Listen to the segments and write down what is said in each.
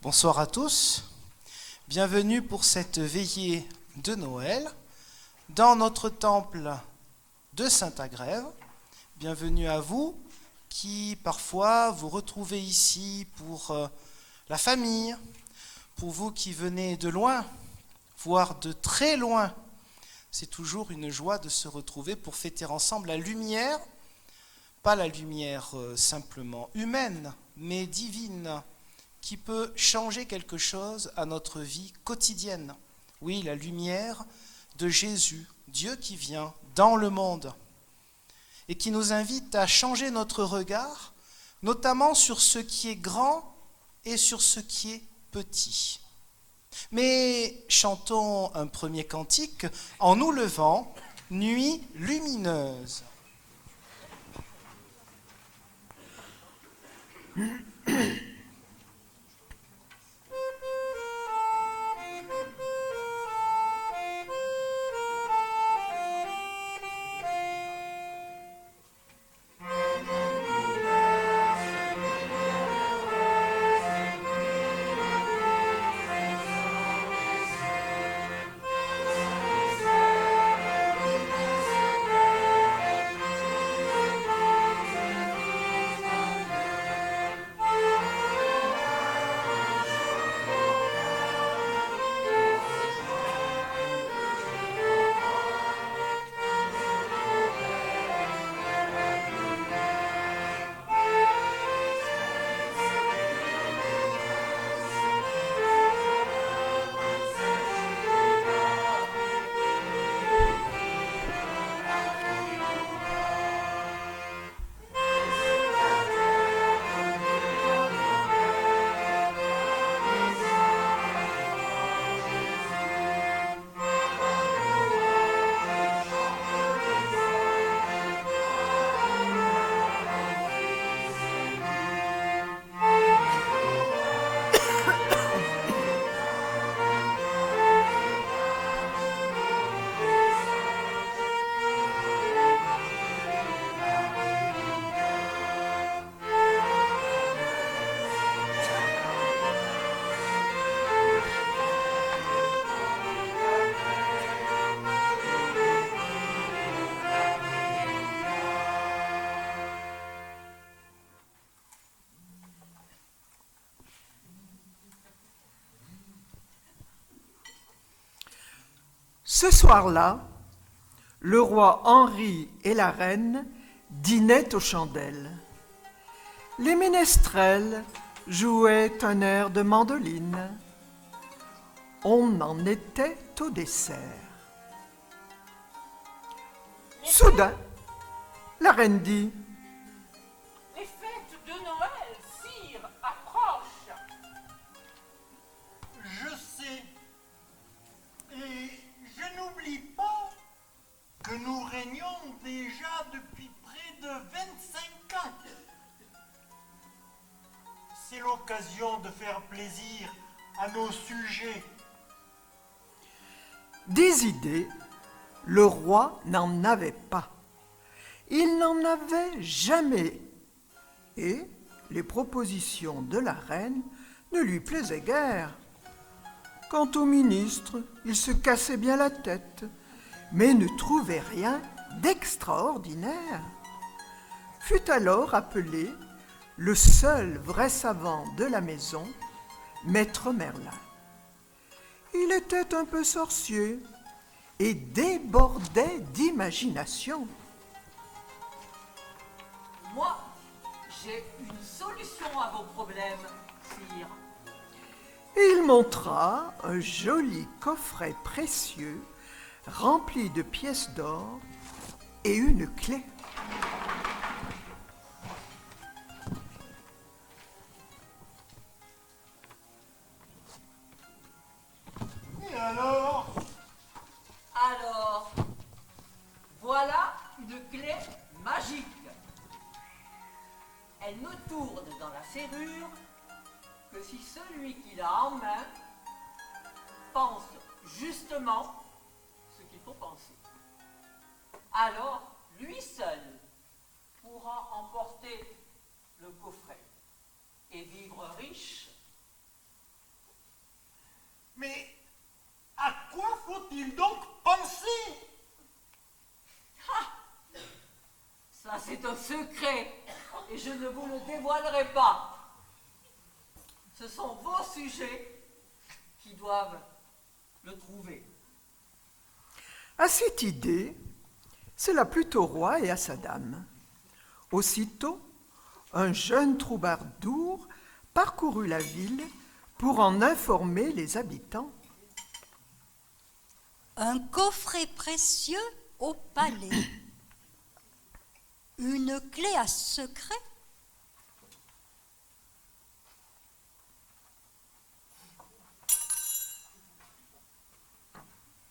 Bonsoir à tous, bienvenue pour cette veillée de Noël dans notre temple de Saint-Agrève. Bienvenue à vous qui parfois vous retrouvez ici pour la famille, pour vous qui venez de loin, voire de très loin. C'est toujours une joie de se retrouver pour fêter ensemble la lumière, pas la lumière simplement humaine, mais divine, qui peut changer quelque chose à notre vie quotidienne. Oui, la lumière de Jésus, Dieu qui vient dans le monde et qui nous invite à changer notre regard, notamment sur ce qui est grand et sur ce qui est petit. Mais chantons un premier cantique en nous levant, Nuit lumineuse. Ce soir-là, le roi Henri et la reine dînaient aux chandelles. Les ménestrels jouaient un air de mandoline. On en était au dessert. Soudain, la reine dit : « Les fêtes de Noël, sire, approchent. » Je sais. Et je n'oublie pas que nous régnons déjà depuis près de 25 ans. C'est l'occasion de faire plaisir à nos sujets. Des idées, le roi n'en avait pas. Il n'en avait jamais. Et les propositions de la reine ne lui plaisaient guère. Quant au ministre, il se cassait bien la tête, mais ne trouvait rien d'extraordinaire. Fut alors appelé le seul vrai savant de la maison, Maître Merlin. Il était un peu sorcier et débordait d'imagination. Moi, j'ai une solution à vos problèmes, sire. Il montra un joli coffret précieux rempli de pièces d'or et une clé. Et alors ? Alors, voilà une clé magique. Elle ne tourne dans la serrure que si celui qui l'a en main pense justement ce qu'il faut penser. Alors, lui seul pourra emporter le coffret et vivre riche un secret et je ne vous le dévoilerai pas. Ce sont vos sujets qui doivent le trouver. À cette idée, cela plut au roi et à sa dame. Aussitôt, un jeune troubadour parcourut la ville pour en informer les habitants. Un coffret précieux au palais. Une clé à secret.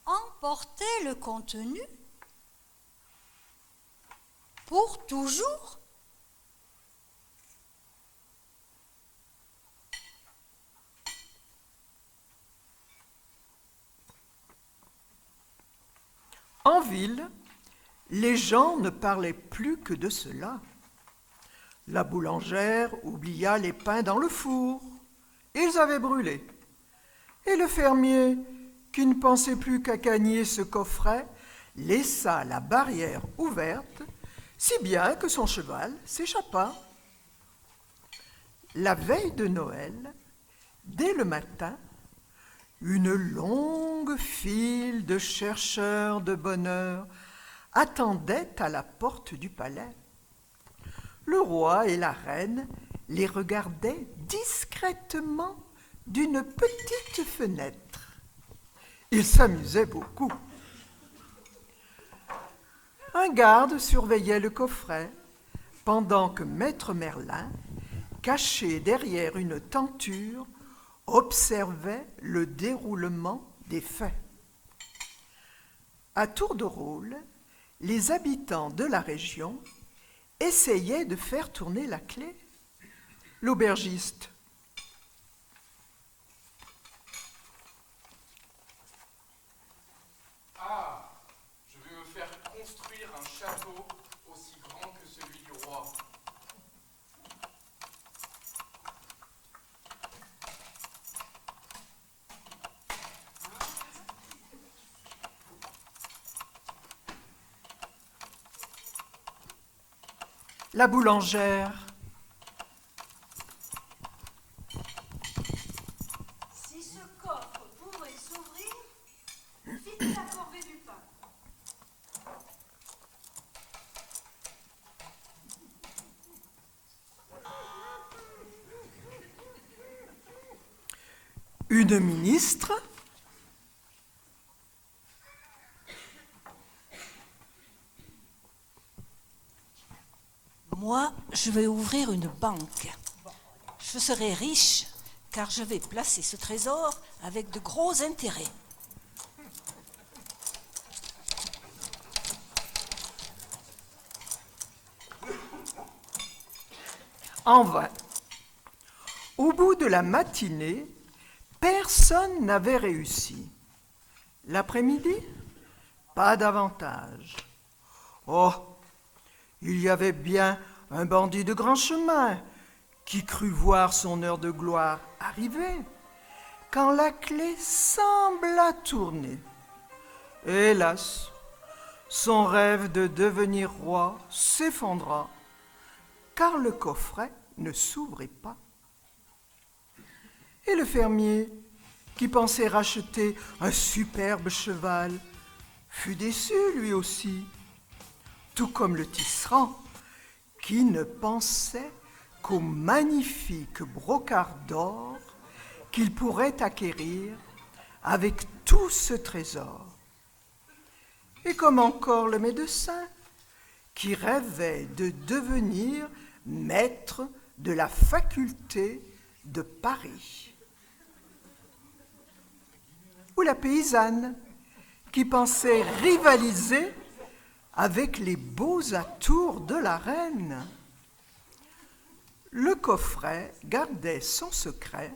Emporter le contenu pour toujours. En ville, les gens ne parlaient plus que de cela. La boulangère oublia les pains dans le four. Ils avaient brûlé. Et le fermier, qui ne pensait plus qu'à gagner ce coffret, laissa la barrière ouverte, si bien que son cheval s'échappa. La veille de Noël, dès le matin, une longue file de chercheurs de bonheur attendait à la porte du palais. Le roi et la reine les regardaient discrètement d'une petite fenêtre. Ils s'amusaient beaucoup. Un garde surveillait le coffret, pendant que Maître Merlin, caché derrière une tenture, observait le déroulement des faits. À tour de rôle, les habitants de la région essayaient de faire tourner la clé. L'aubergiste: Ah, je vais me faire construire un château aussi grand que celui du roi. La boulangère: Si ce coffre pouvait s'ouvrir, vite la corvée du pain. une ministre: Moi, je vais ouvrir une banque. Je serai riche car je vais placer ce trésor avec de gros intérêts. En vain. Au bout de la matinée, personne n'avait réussi. L'après-midi, pas davantage. Oh, il y avait bien un bandit de grand chemin qui crut voir son heure de gloire arriver quand la clé sembla tourner. Hélas, son rêve de devenir roi s'effondra car le coffret ne s'ouvrait pas. Et le fermier, qui pensait racheter un superbe cheval, fut déçu lui aussi, tout comme le tisserand, qui ne pensait qu'au magnifique brocart d'or qu'il pourrait acquérir avec tout ce trésor. Et comme encore le médecin, qui rêvait de devenir maître de la faculté de Paris. Ou la paysanne, qui pensait rivaliser avec les beaux atours de la reine. Le coffret gardait son secret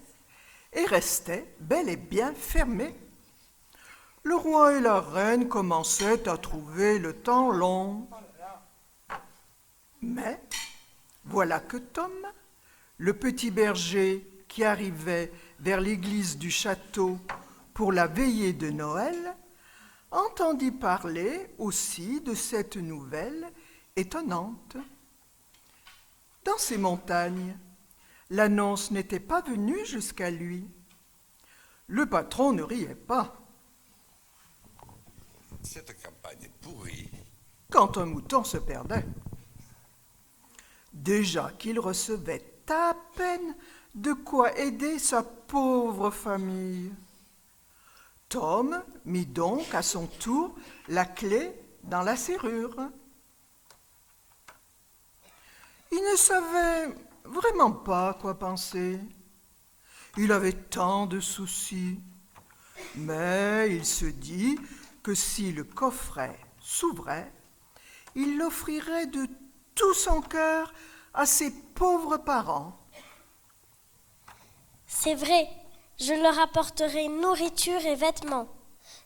et restait bel et bien fermé. Le roi et la reine commençaient à trouver le temps long. Mais voilà que Tom, le petit berger qui arrivait vers l'église du château pour la veillée de Noël, entendit parler aussi de cette nouvelle étonnante. Dans ces montagnes, l'annonce n'était pas venue jusqu'à lui. Le patron ne riait pas. Cette campagne est pourrie. Quand un mouton se perdait. Déjà qu'il recevait à peine de quoi aider sa pauvre famille. Tom mit donc à son tour la clé dans la serrure. Il ne savait vraiment pas quoi penser. Il avait tant de soucis. Mais il se dit que si le coffret s'ouvrait, il l'offrirait de tout son cœur à ses pauvres parents. C'est vrai, je leur apporterai nourriture et vêtements.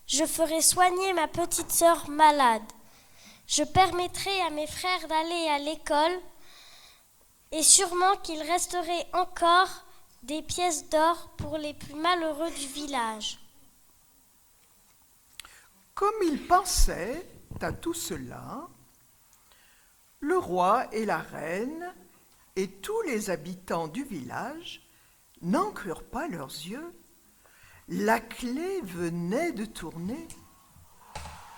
Je ferai soigner ma petite sœur malade. Je permettrai à mes frères d'aller à l'école et sûrement qu'il resterait encore des pièces d'or pour les plus malheureux du village. Comme il pensait à tout cela, le roi et la reine et tous les habitants du village n'en crurent pas leurs yeux. La clé venait de tourner.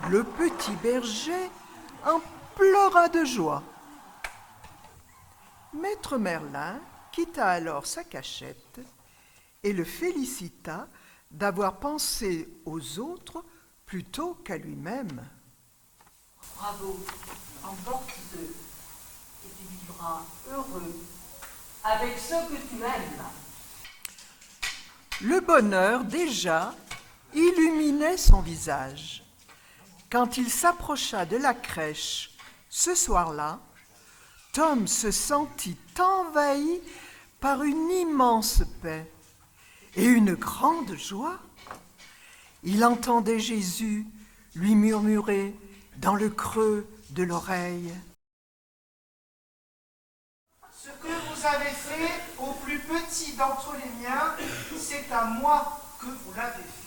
Le petit berger en pleura de joie. Maître Merlin quitta alors sa cachette et le félicita d'avoir pensé aux autres plutôt qu'à lui-même. Bravo, emporte-te et tu vivras heureux avec ceux que tu aimes. Le bonheur déjà illuminait son visage. Quand il s'approcha de la crèche ce soir-là, Tom se sentit envahi par une immense paix et une grande joie. Il entendait Jésus lui murmurer dans le creux de l'oreille. Ce que vous avez fait au plus petit d'entre les miens, c'est à moi que vous l'avez fait.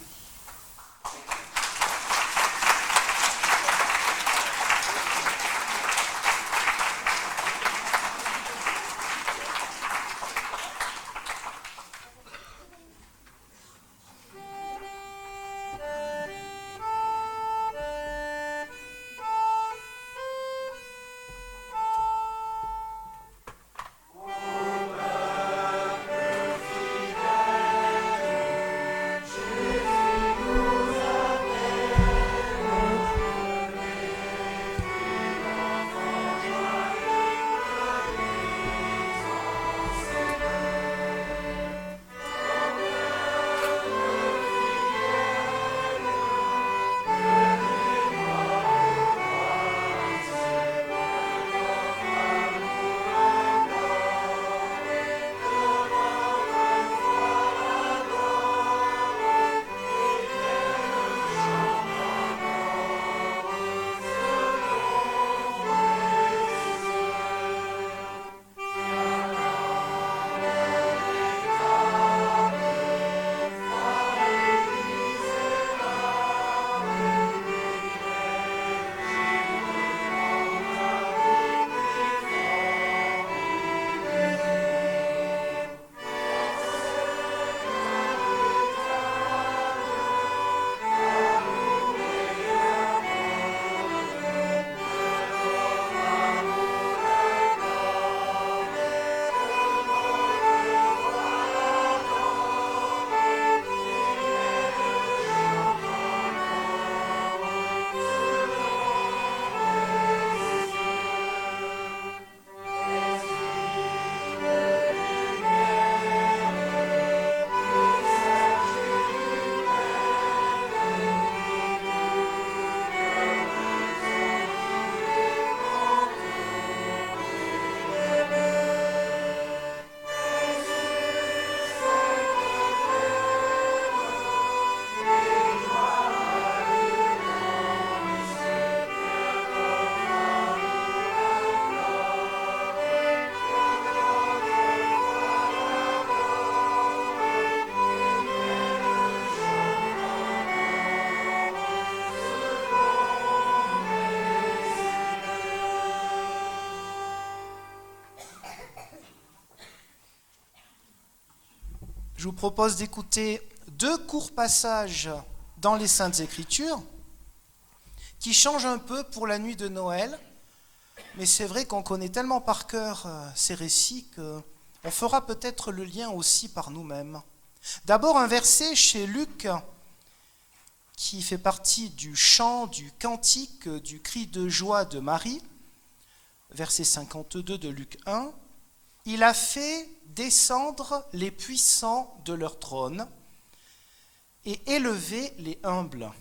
Jésus je vous propose d'écouter 2 courts passages dans les Saintes Écritures qui changent un peu pour la nuit de Noël, mais c'est vrai qu'on connaît tellement par cœur ces récits qu'on fera peut-être le lien aussi par nous-mêmes. D'abord un verset chez Luc qui fait partie du chant, du cantique, du cri de joie de Marie, verset 52 de Luc 1. « Il a fait descendre les puissants de leur trône et élever les humbles. »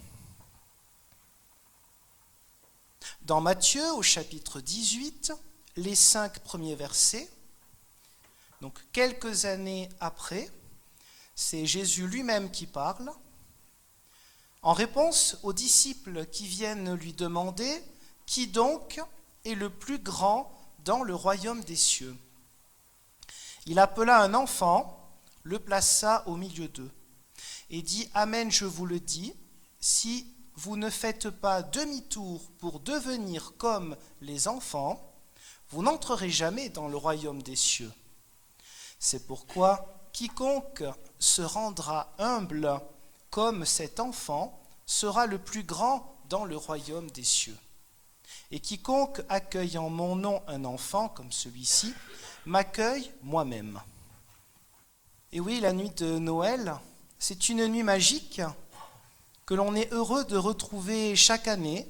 Dans Matthieu, au chapitre 18, les 5 premiers versets, donc quelques années après, c'est Jésus lui-même qui parle, en réponse aux disciples qui viennent lui demander « Qui donc est le plus grand dans le royaume des cieux ?» Il appela un enfant, le plaça au milieu d'eux, et dit « Amen, je vous le dis, si vous ne faites pas demi-tour pour devenir comme les enfants, vous n'entrerez jamais dans le royaume des cieux. C'est pourquoi quiconque se rendra humble comme cet enfant sera le plus grand dans le royaume des cieux. Et quiconque accueille en mon nom un enfant comme celui-ci, m'accueille moi-même. » Et oui, la nuit de Noël, c'est une nuit magique que l'on est heureux de retrouver chaque année,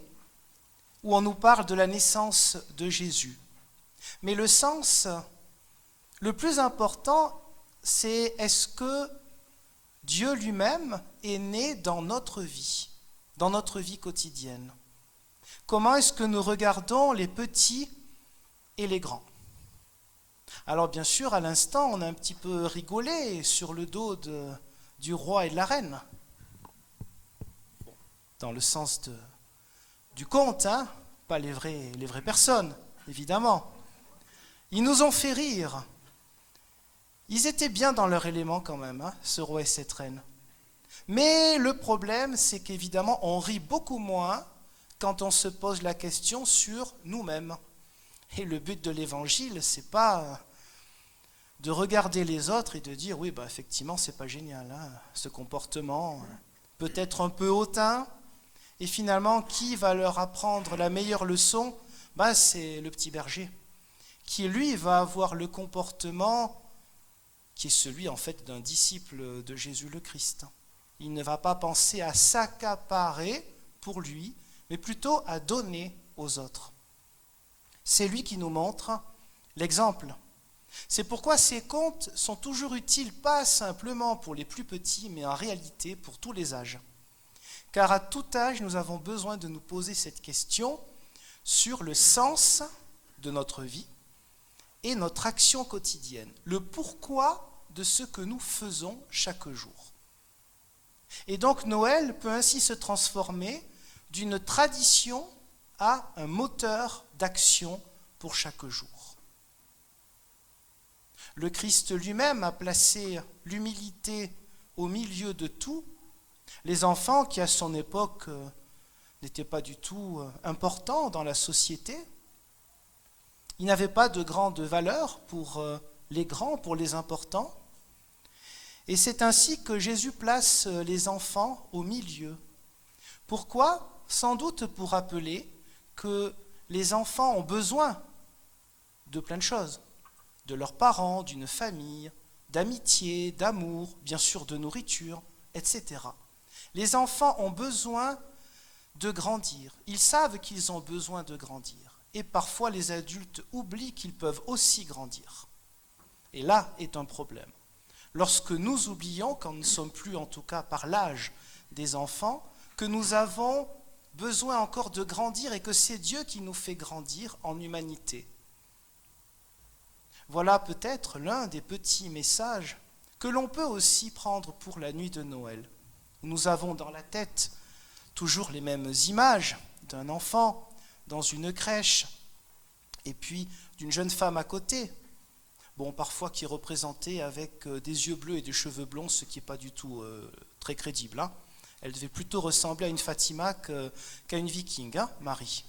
où on nous parle de la naissance de Jésus. Mais le sens le plus important, c'est est-ce que Dieu lui-même est né dans notre vie quotidienne? Comment est-ce que nous regardons les petits et les grands? Alors bien sûr, à l'instant, on a un petit peu rigolé sur le dos du roi et de la reine, dans le sens du conte, hein, pas les vraies personnes, évidemment. Ils nous ont fait rire. Ils étaient bien dans leur élément quand même, hein, ce roi et cette reine. Mais le problème, c'est qu'évidemment, on rit beaucoup moins quand on se pose la question sur nous-mêmes. Et le but de l'évangile, c'est pas de regarder les autres et de dire oui, effectivement, c'est pas génial, hein, ce comportement, peut-être un peu hautain. Et finalement, qui va leur apprendre la meilleure leçon? C'est le petit berger, qui lui va avoir le comportement qui est celui en fait d'un disciple de Jésus le Christ. Il ne va pas penser à s'accaparer pour lui, mais plutôt à donner aux autres. C'est lui qui nous montre l'exemple. C'est pourquoi ces contes sont toujours utiles, pas simplement pour les plus petits, mais en réalité pour tous les âges. Car à tout âge, nous avons besoin de nous poser cette question sur le sens de notre vie et notre action quotidienne, le pourquoi de ce que nous faisons chaque jour. Et donc Noël peut ainsi se transformer d'une tradition à un moteur d'action pour chaque jour. Le Christ lui-même a placé l'humilité au milieu de tout. Les enfants qui à son époque n'étaient pas du tout importants dans la société, ils n'avaient pas de grande valeur pour les grands, pour les importants. Et c'est ainsi que Jésus place les enfants au milieu. Pourquoi ? Sans doute pour rappeler que les enfants ont besoin de plein de choses, de leurs parents, d'une famille, d'amitié, d'amour, bien sûr de nourriture, etc. Les enfants ont besoin de grandir. Ils savent qu'ils ont besoin de grandir. Et parfois les adultes oublient qu'ils peuvent aussi grandir. Et là est un problème. Lorsque nous oublions, quand nous ne sommes plus en tout cas par l'âge des enfants, que nous avons besoin encore de grandir et que c'est Dieu qui nous fait grandir en humanité. Voilà peut-être l'un des petits messages que l'on peut aussi prendre pour la nuit de Noël. Nous avons dans la tête toujours les mêmes images d'un enfant dans une crèche et puis d'une jeune femme à côté, parfois qui est représentée avec des yeux bleus et des cheveux blonds, ce qui n'est pas du tout très crédible. Hein. Elle devait plutôt ressembler à une Fatima qu'à une viking, hein, Marie.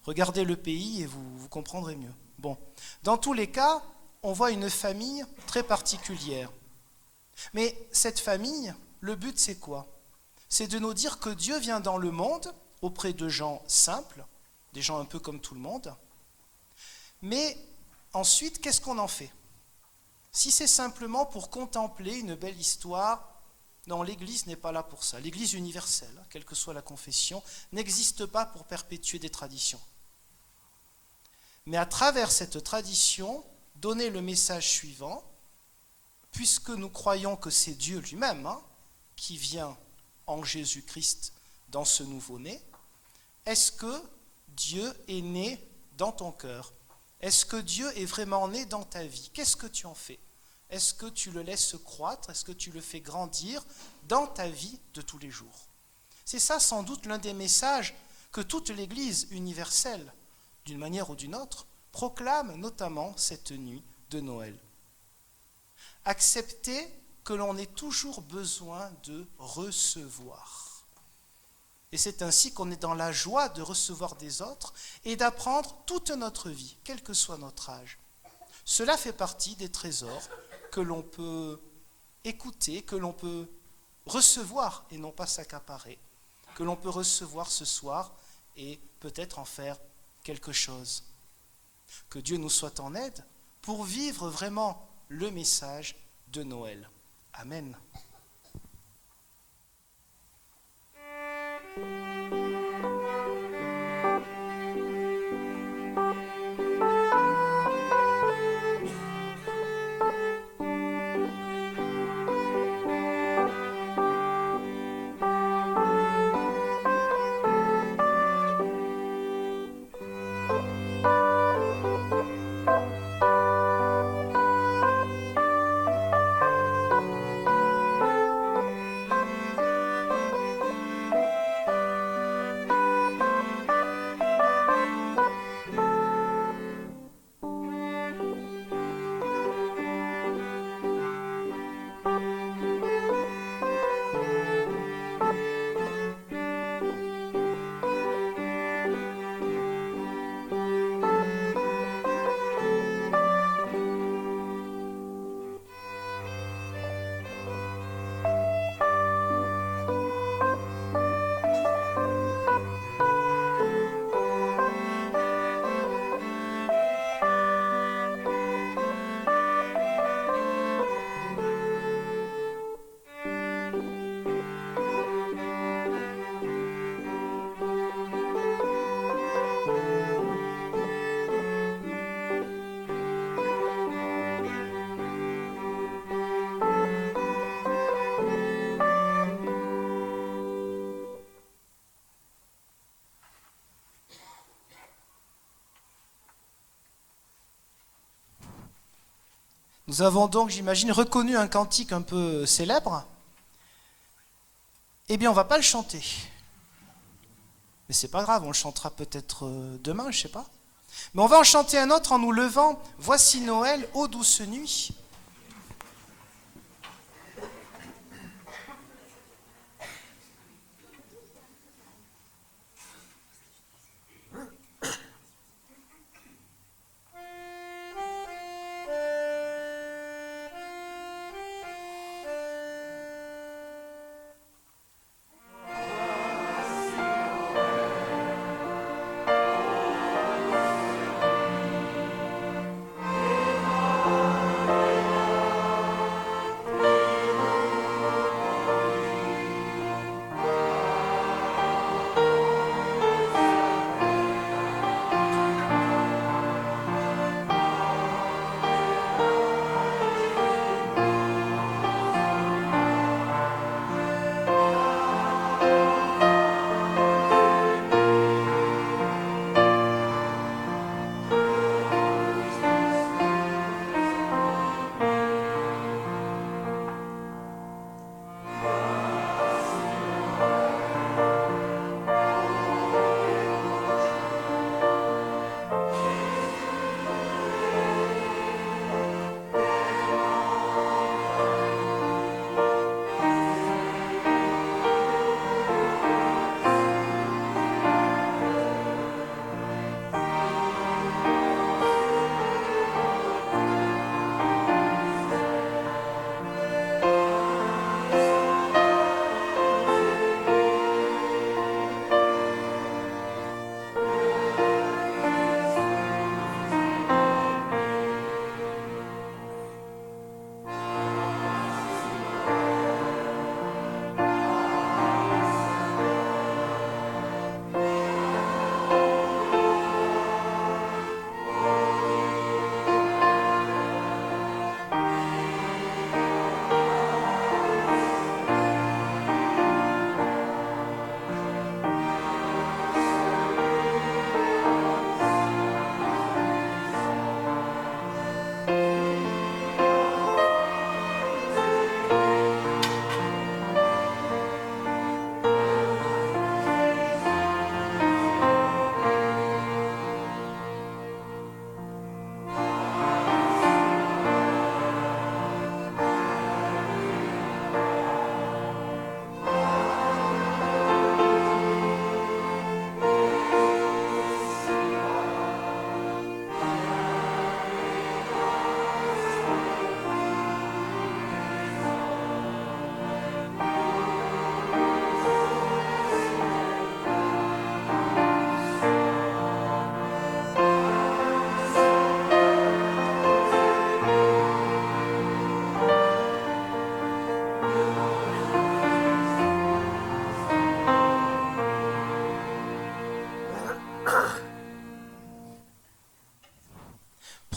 Regardez le pays et vous comprendrez mieux. Dans tous les cas, on voit une famille très particulière. Mais cette famille, le but c'est quoi? C'est de nous dire que Dieu vient dans le monde auprès de gens simples, des gens un peu comme tout le monde. Mais ensuite, qu'est-ce qu'on en fait? Si c'est simplement pour contempler une belle histoire, non, l'Église n'est pas là pour ça. L'Église universelle, quelle que soit la confession, n'existe pas pour perpétuer des traditions. Mais à travers cette tradition, donner le message suivant, puisque nous croyons que c'est Dieu lui-même qui vient en Jésus-Christ dans ce nouveau-né, est-ce que Dieu est né dans ton cœur? Est-ce que Dieu est vraiment né dans ta vie? Qu'est-ce que tu en fais? Est-ce que tu le laisses croître? Est-ce que tu le fais grandir dans ta vie de tous les jours? C'est ça sans doute l'un des messages que toute l'Église universelle, d'une manière ou d'une autre, proclame notamment cette nuit de Noël. Accepter que l'on ait toujours besoin de recevoir. Et c'est ainsi qu'on est dans la joie de recevoir des autres et d'apprendre toute notre vie, quel que soit notre âge. Cela fait partie des trésors que l'on peut écouter, que l'on peut recevoir et non pas s'accaparer, que l'on peut recevoir ce soir et peut-être en faire quelque chose. Que Dieu nous soit en aide pour vivre vraiment le message de Noël. Amen. Nous avons donc, j'imagine, reconnu un cantique un peu célèbre. Eh bien, on ne va pas le chanter. Mais c'est pas grave, on le chantera peut-être demain, je ne sais pas. Mais on va en chanter un autre en nous levant. Voici Noël, ô douce nuit. Noël.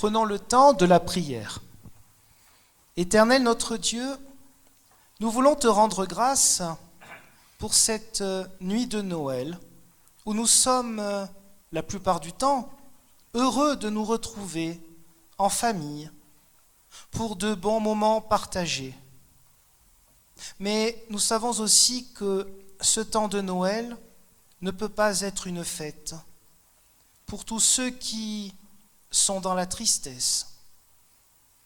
Prenons le temps de la prière. Éternel notre Dieu, nous voulons te rendre grâce pour cette nuit de Noël, où nous sommes, la plupart du temps, heureux de nous retrouver en famille, pour de bons moments partagés. Mais nous savons aussi que ce temps de Noël ne peut pas être une fête pour tous ceux qui sont dans la tristesse.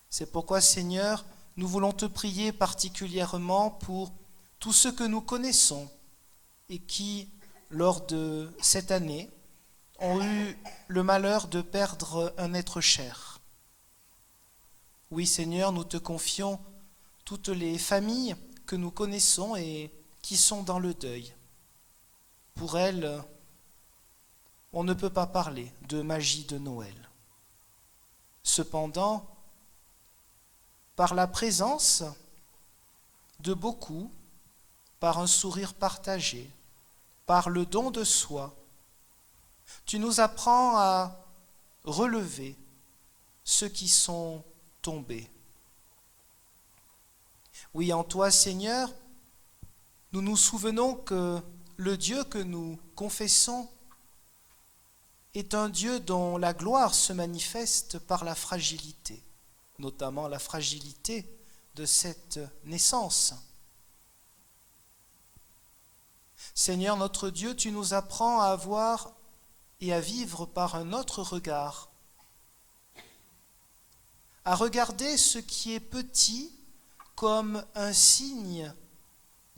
C'est pourquoi, Seigneur, nous voulons te prier particulièrement pour tous ceux que nous connaissons et qui, lors de cette année, ont eu le malheur de perdre un être cher. Oui, Seigneur, nous te confions toutes les familles que nous connaissons et qui sont dans le deuil. Pour elles, on ne peut pas parler de magie de Noël. Cependant, par la présence de beaucoup, par un sourire partagé, par le don de soi, tu nous apprends à relever ceux qui sont tombés. Oui, en toi, Seigneur, nous nous souvenons que le Dieu que nous confessons est un Dieu dont la gloire se manifeste par la fragilité, notamment la fragilité de cette naissance. Seigneur notre Dieu, tu nous apprends à avoir et à vivre par un autre regard, à regarder ce qui est petit comme un signe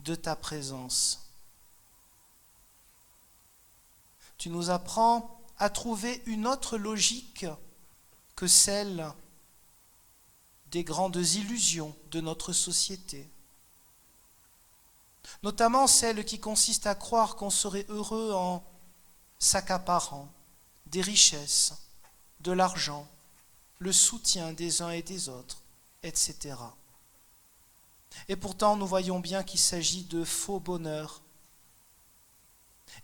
de ta présence. Tu nous apprends à trouver une autre logique que celle des grandes illusions de notre société, notamment celle qui consiste à croire qu'on serait heureux en s'accaparant des richesses, de l'argent, le soutien des uns et des autres, etc. Et pourtant, nous voyons bien qu'il s'agit de faux bonheur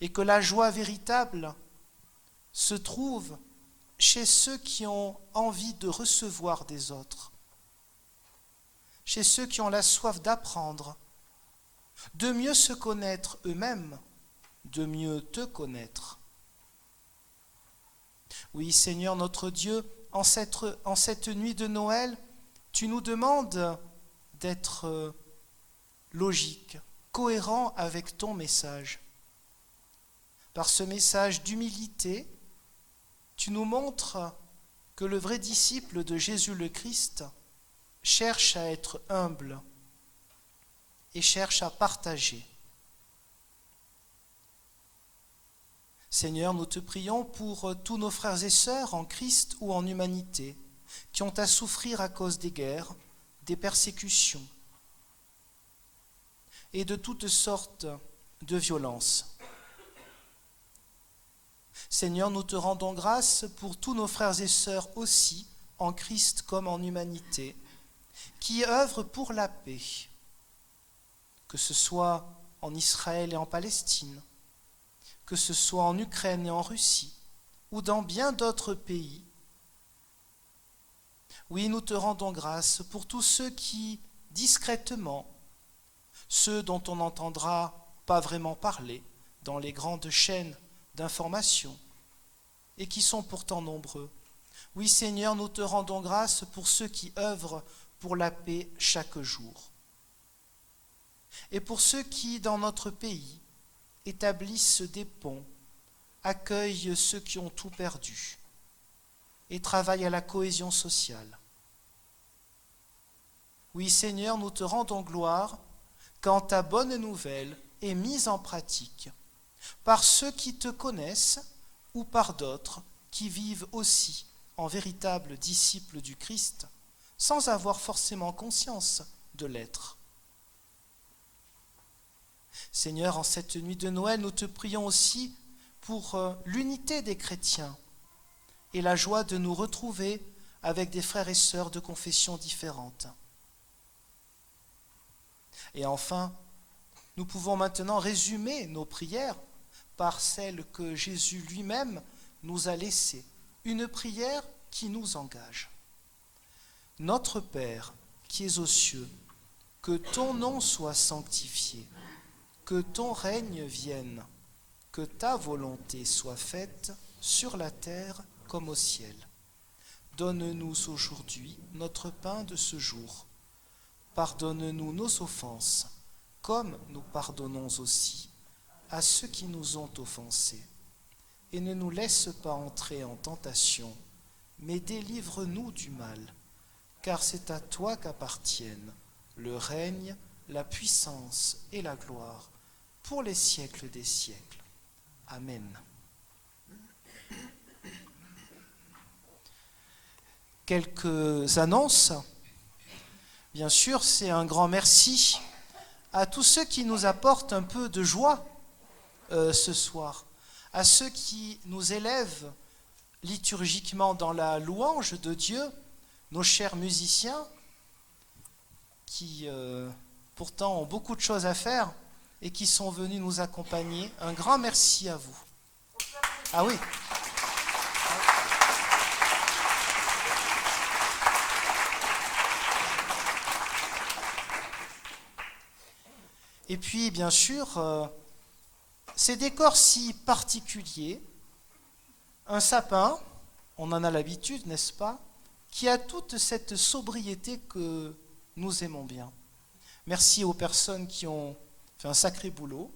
et que la joie véritable se trouve chez ceux qui ont envie de recevoir des autres, chez ceux qui ont la soif d'apprendre, de mieux se connaître eux-mêmes, de mieux te connaître. Oui, Seigneur notre Dieu, en cette nuit de Noël, tu nous demandes d'être logique, cohérent avec ton message. Par ce message d'humilité, tu nous montres que le vrai disciple de Jésus le Christ cherche à être humble et cherche à partager. Seigneur, nous te prions pour tous nos frères et sœurs en Christ ou en humanité qui ont à souffrir à cause des guerres, des persécutions et de toutes sortes de violences. Seigneur, nous te rendons grâce pour tous nos frères et sœurs aussi, en Christ comme en humanité, qui œuvrent pour la paix, que ce soit en Israël et en Palestine, que ce soit en Ukraine et en Russie, ou dans bien d'autres pays. Oui, nous te rendons grâce pour tous ceux qui, discrètement, ceux dont on n'entendra pas vraiment parler dans les grandes chaînes d'information, et qui sont pourtant nombreux. Oui, Seigneur, nous te rendons grâce pour ceux qui œuvrent pour la paix chaque jour. Et pour ceux qui, dans notre pays, établissent des ponts, accueillent ceux qui ont tout perdu et travaillent à la cohésion sociale. Oui, Seigneur, nous te rendons gloire quand ta bonne nouvelle est mise en pratique par ceux qui te connaissent ou par d'autres qui vivent aussi en véritables disciples du Christ sans avoir forcément conscience de l'être. Seigneur, en cette nuit de Noël, nous te prions aussi pour l'unité des chrétiens et la joie de nous retrouver avec des frères et sœurs de confessions différentes. Et enfin, nous pouvons maintenant résumer nos prières par celle que Jésus lui-même nous a laissée, une prière qui nous engage. Notre Père, qui es aux cieux, que ton nom soit sanctifié, que ton règne vienne, que ta volonté soit faite sur la terre comme au ciel. Donne-nous aujourd'hui notre pain de ce jour. Pardonne-nous nos offenses, comme nous pardonnons aussi à ceux qui nous ont offensés. Et ne nous laisse pas entrer en tentation, mais délivre-nous du mal, car c'est à toi qu'appartiennent le règne, la puissance et la gloire, pour les siècles des siècles. Amen. Quelques annonces. Bien sûr, c'est un grand merci à tous ceux qui nous apportent un peu de joie ce soir, à ceux qui nous élèvent liturgiquement dans la louange de Dieu, nos chers musiciens, qui pourtant ont beaucoup de choses à faire et qui sont venus nous accompagner. Un grand merci à vous. Ah oui. Et puis, bien sûr, ces décors si particuliers, un sapin, on en a l'habitude, n'est-ce pas, qui a toute cette sobriété que nous aimons bien. Merci aux personnes qui ont fait un sacré boulot.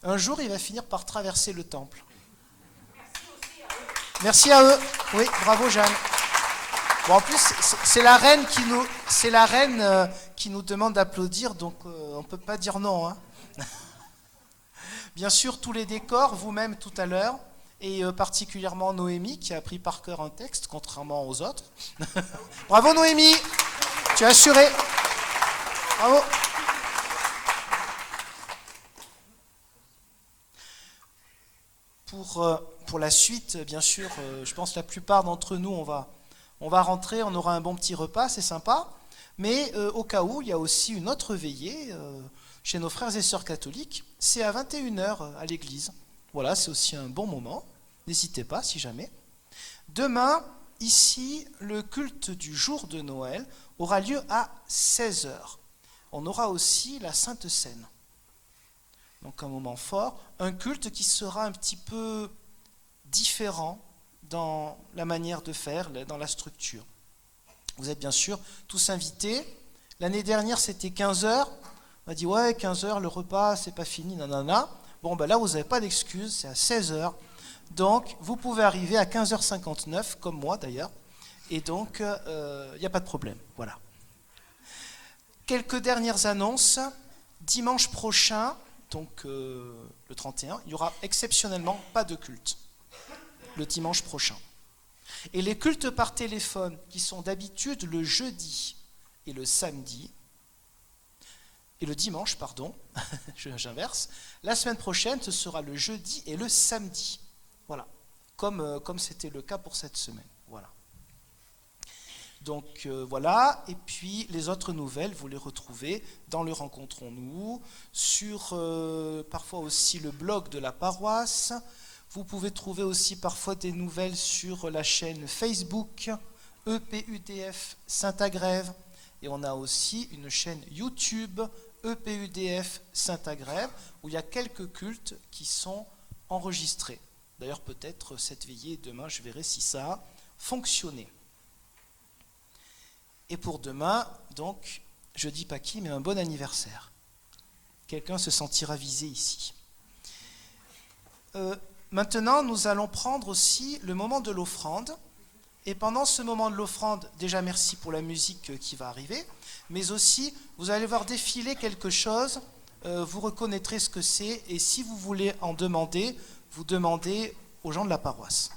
Un jour, il va finir par traverser le temple. Merci à eux. Oui, bravo Jeanne. Bon, en plus, c'est la reine qui nous demande d'applaudir, donc on ne peut pas dire non. Hein. Bien sûr, tous les décors, vous-même tout à l'heure, et particulièrement Noémie, qui a appris par cœur un texte, contrairement aux autres. Bravo Noémie, tu as assuré. Bravo. Pour la suite, bien sûr, je pense que la plupart d'entre nous, on va rentrer, on aura un bon petit repas, c'est sympa. Mais au cas où, il y a aussi une autre veillée chez nos frères et sœurs catholiques. C'est à 21h à l'église. Voilà, c'est aussi un bon moment. N'hésitez pas, si jamais. Demain, ici, le culte du jour de Noël aura lieu à 16h. On aura aussi la Sainte Seine. Donc un moment fort, un culte qui sera un petit peu différent dans la manière de faire, dans la structure. Vous êtes bien sûr tous invités. L'année dernière, c'était 15h. On a dit, ouais, 15h, le repas, c'est pas fini, nanana. Bon, ben là, vous n'avez pas d'excuse, c'est à 16h. Donc, vous pouvez arriver à 15h59, comme moi d'ailleurs. Et donc, il n'y a pas de problème. Voilà. Quelques dernières annonces. Dimanche prochain, donc le 31, il n'y aura exceptionnellement pas de culte. Le dimanche prochain. Et les cultes par téléphone, qui sont d'habitude le jeudi et le samedi, et le dimanche, pardon, j'inverse, la semaine prochaine, ce sera le jeudi et le samedi. Voilà, comme c'était le cas pour cette semaine. Voilà. Donc voilà, et puis les autres nouvelles, vous les retrouvez dans le Rencontrons-nous, sur parfois aussi le blog de la paroisse. Vous pouvez trouver aussi parfois des nouvelles sur la chaîne Facebook EPUDF Saint-Agrève. Et on a aussi une chaîne YouTube EPUDF Saint-Agrève où il y a quelques cultes qui sont enregistrés. D'ailleurs, peut-être cette veillée, demain, je verrai si ça a fonctionné. Et pour demain, donc, je dis pas qui, mais un bon anniversaire. Quelqu'un se sentira visé ici. Maintenant, nous allons prendre aussi le moment de l'offrande. Et pendant ce moment de l'offrande, déjà merci pour la musique qui va arriver, mais aussi, vous allez voir défiler quelque chose, vous reconnaîtrez ce que c'est, et si vous voulez en demander, vous demandez aux gens de la paroisse.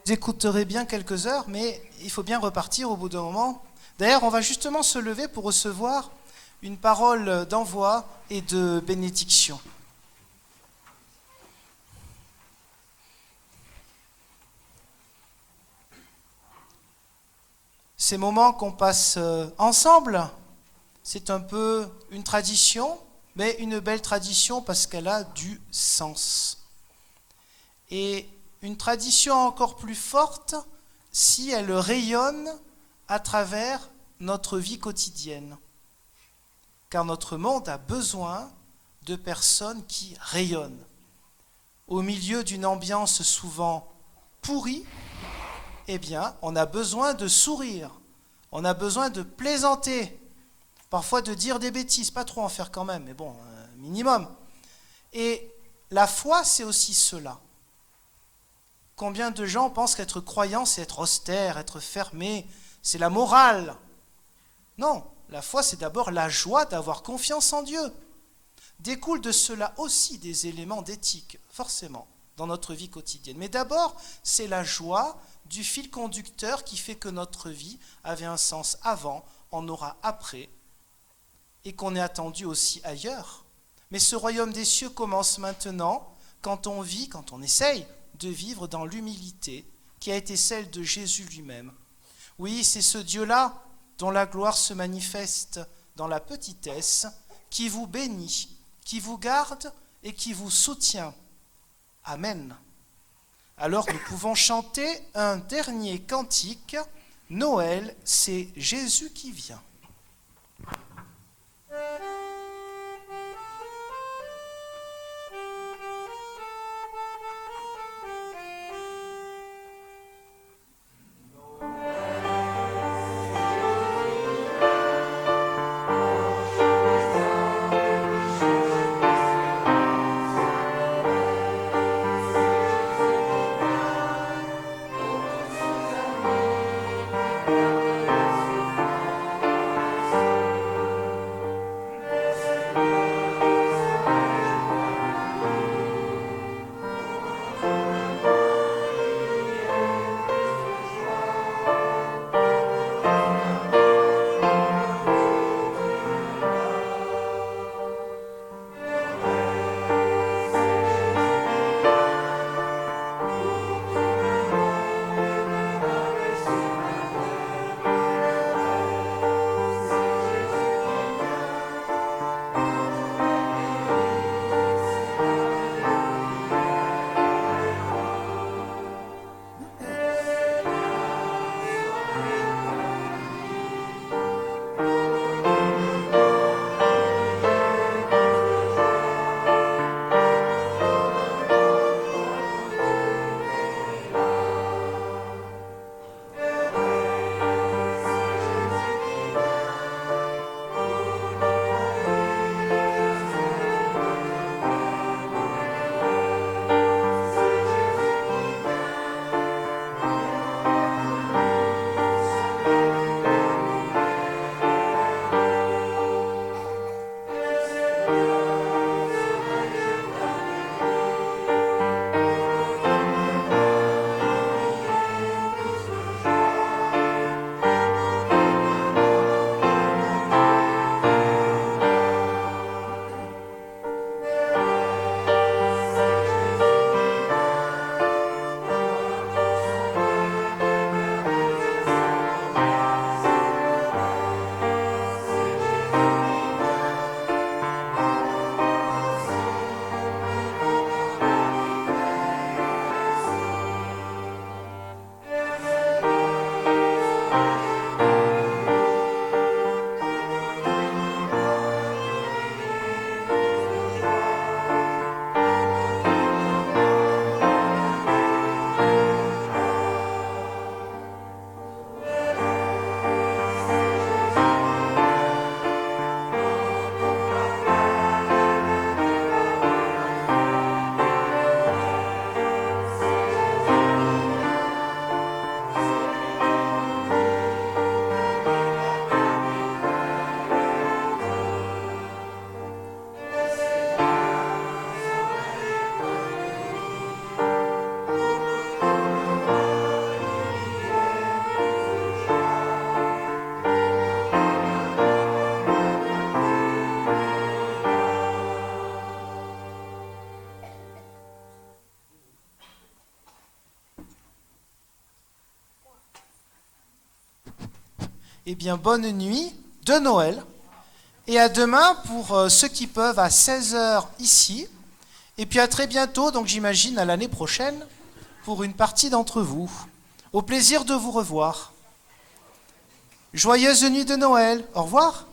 Vous écouterez bien quelques heures, mais il faut bien repartir au bout d'un moment. D'ailleurs, on va justement se lever pour recevoir une parole d'envoi et de bénédiction. Ces moments qu'on passe ensemble, c'est un peu une tradition, mais une belle tradition parce qu'elle a du sens. Et une tradition encore plus forte si elle rayonne à travers notre vie quotidienne. Car notre monde a besoin de personnes qui rayonnent. Au milieu d'une ambiance souvent pourrie, eh bien, on a besoin de sourire, on a besoin de plaisanter, parfois de dire des bêtises, pas trop en faire quand même, mais bon, minimum. Et la foi, c'est aussi cela. Combien de gens pensent qu'être croyant, c'est être austère, être fermé, c'est la morale? Non, la foi, c'est d'abord la joie d'avoir confiance en Dieu. Découle de cela aussi des éléments d'éthique, forcément, dans notre vie quotidienne. Mais d'abord, c'est la joie du fil conducteur qui fait que notre vie avait un sens avant, en aura après, et qu'on est attendu aussi ailleurs. Mais ce royaume des cieux commence maintenant quand on vit, quand on essaye de vivre dans l'humilité qui a été celle de Jésus lui-même. Oui, c'est ce Dieu-là dont la gloire se manifeste dans la petitesse, qui vous bénit, qui vous garde et qui vous soutient. Amen. Alors nous pouvons chanter un dernier cantique. Noël, c'est Jésus qui vient. eh bien, bonne nuit de Noël. Et à demain pour ceux qui peuvent à 16h ici. Et puis à très bientôt, donc j'imagine à l'année prochaine, pour une partie d'entre vous. Au plaisir de vous revoir. Joyeuse nuit de Noël. Au revoir.